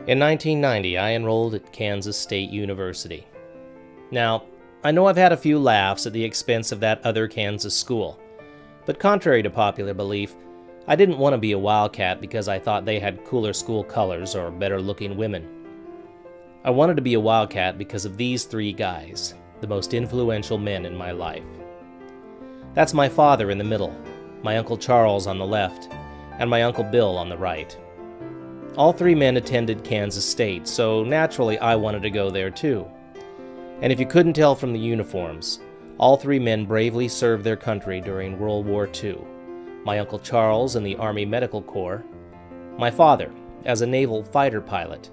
In 1990, I enrolled at Kansas State University. Now, I know I've had a few laughs at the expense of that other Kansas school, but contrary to popular belief, I didn't want to be a Wildcat because I thought they had cooler school colors or better-looking women. I wanted to be a Wildcat because of these three guys, the most influential men in my life. That's my father in the middle, my Uncle Charles on the left, and my Uncle Bill on the right. All three men attended Kansas State, so naturally I wanted to go there too. And if you couldn't tell from the uniforms, all three men bravely served their country during World War II. My Uncle Charles in the Army Medical Corps, my father as a naval fighter pilot,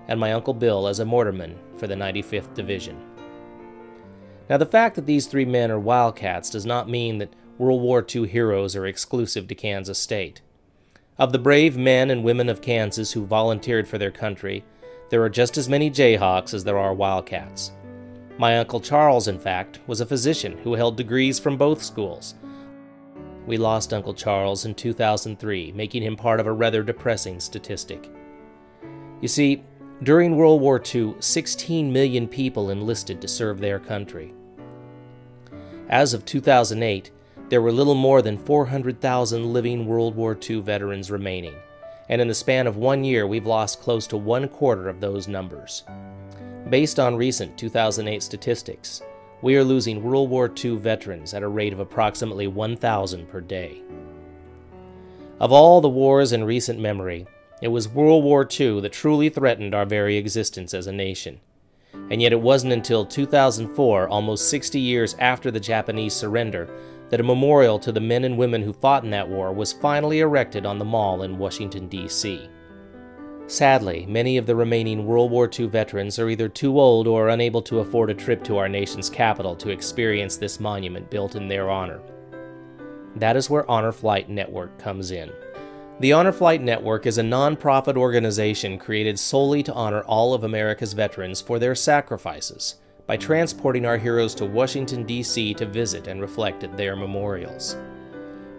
and my Uncle Bill as a mortarman for the 95th Division. Now, the fact that these three men are Wildcats does not mean that World War II heroes are exclusive to Kansas State. Of the brave men and women of Kansas who volunteered for their country, there are just as many Jayhawks as there are Wildcats. My Uncle Charles, in fact, was a physician who held degrees from both schools. We lost Uncle Charles in 2003, making him part of a rather depressing statistic. You see, during World War II, 16 million people enlisted to serve their country. As of 2008, there were little more than 400,000 living World War II veterans remaining, and in the span of 1 year we've lost close to 1/4 of those numbers. Based on recent 2008 statistics, we are losing World War II veterans at a rate of approximately 1,000 per day. Of all the wars in recent memory, it was World War II that truly threatened our very existence as a nation. And yet it wasn't until 2004, almost 60 years after the Japanese surrender, that a memorial to the men and women who fought in that war was finally erected on the Mall in Washington, D.C. Sadly, many of the remaining World War II veterans are either too old or unable to afford a trip to our nation's capital to experience this monument built in their honor. That is where Honor Flight Network comes in. The Honor Flight Network is a non-profit organization created solely to honor all of America's veterans for their sacrifices by transporting our heroes to Washington, D.C. to visit and reflect at their memorials.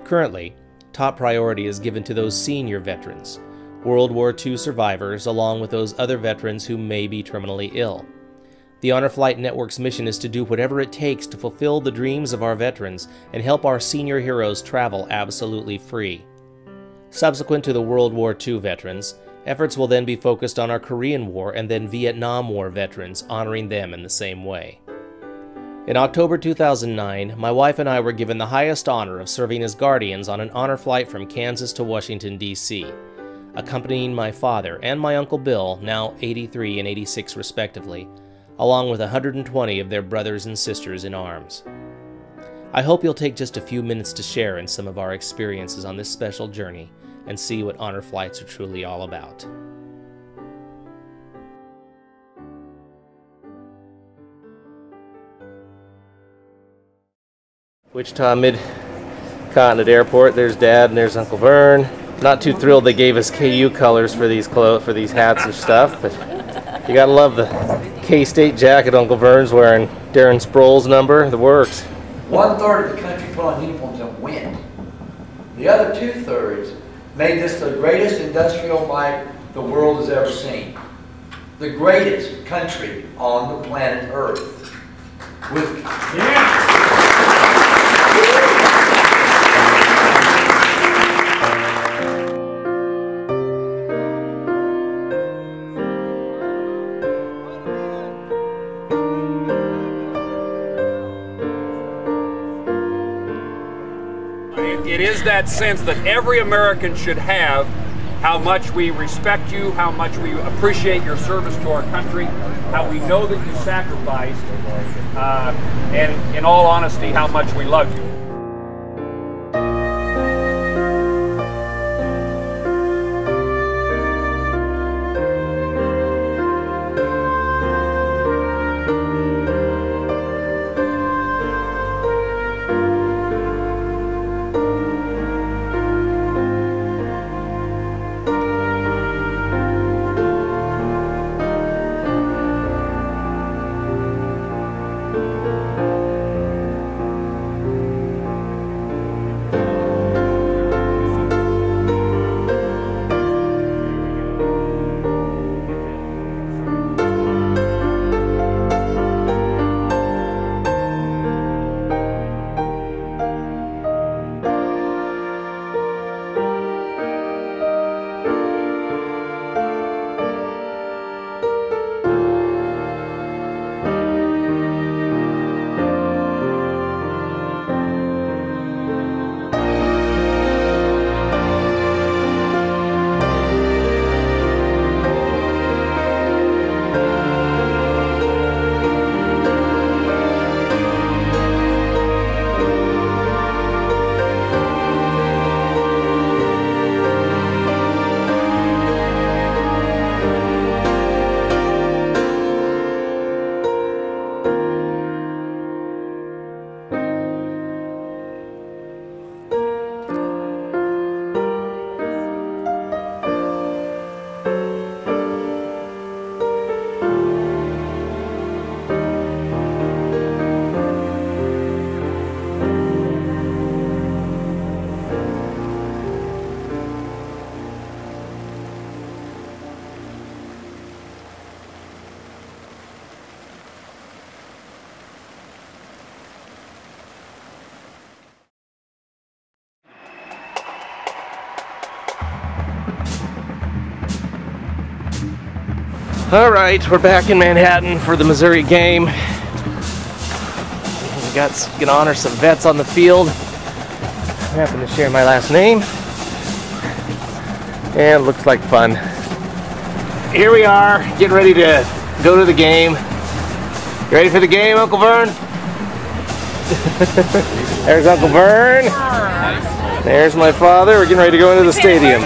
Currently, top priority is given to those senior veterans, World War II survivors, along with those other veterans who may be terminally ill. The Honor Flight Network's mission is to do whatever it takes to fulfill the dreams of our veterans and help our senior heroes travel absolutely free. Subsequent to the World War II veterans, efforts will then be focused on our Korean War and then Vietnam War veterans, honoring them in the same way. In October 2009, my wife and I were given the highest honor of serving as guardians on an honor flight from Kansas to Washington, D.C., accompanying my father and my Uncle Bill, now 83 and 86 respectively, along with 120 of their brothers and sisters in arms. I hope you'll take just a few minutes to share in some of our experiences on this special journey and see what honor flights are truly all about. Wichita Mid-Continent Airport. There's Dad and there's Uncle Vern. Not too thrilled they gave us KU colors for these hats and stuff, but you gotta love the K-State jacket Uncle Vern's wearing. Darren Sproul's number, the works. 1/3 of the country put on uniforms and went. The other 2/3 made this the greatest industrial might the world has ever seen. The greatest country on the planet Earth. It is that sense that every American should have, how much we respect you, how much we appreciate your service to our country, how we know that you sacrificed, and in all honesty, how much we love you. All right, we're back in Manhattan for the Missouri game. We gonna honor some vets on the field. I happen to share my last name. And it looks like fun. Here we are, getting ready to go to the game. You ready for the game, Uncle Vern? There's Uncle Vern. There's my father. We're getting ready to go into the stadium.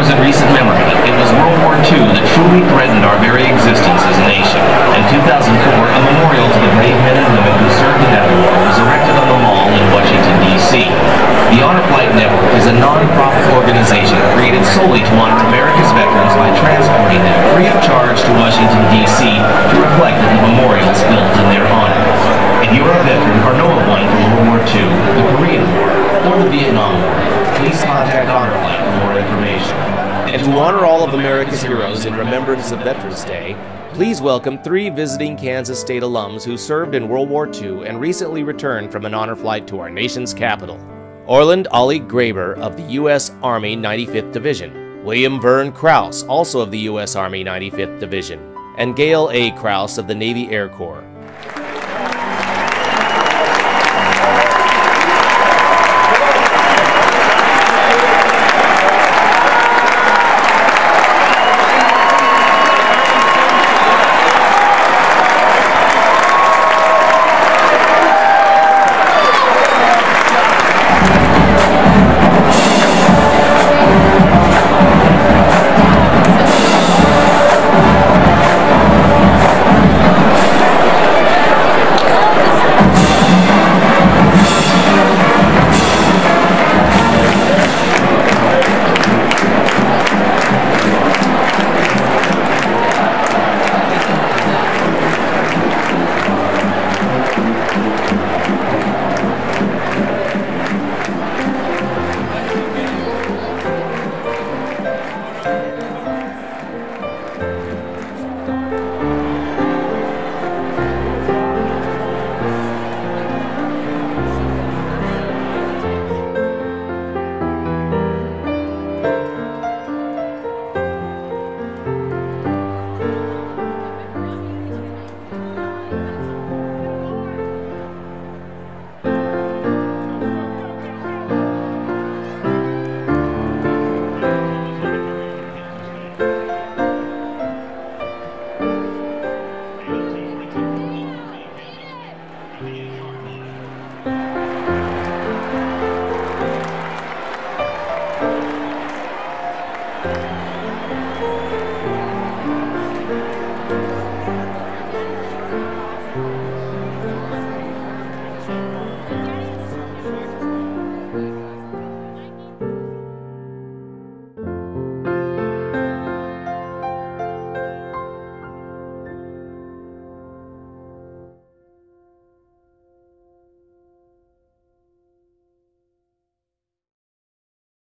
In recent memory, it was World War II that truly threatened our very existence as a nation. In 2004, a memorial to the brave men and women who served in that war was erected on the Mall in Washington, D.C. The Honor Flight Network is a non-profit organization created solely to honor America's veterans by transporting them free of charge to Washington, D.C. to reflect in the memorials built in their honor. If you are a veteran or know of one from World War II, the Korean War, or the Vietnam War, please contact Honor Flight for more information. And to honor all of America's heroes in remembrance of Veterans Day, please welcome 3 visiting Kansas State alums who served in World War II and recently returned from an honor flight to our nation's capital. Orland Ollie Graber of the U.S. Army 95th Division, William Vern Krause, also of the U.S. Army 95th Division, and Gail A. Krause of the Navy Air Corps.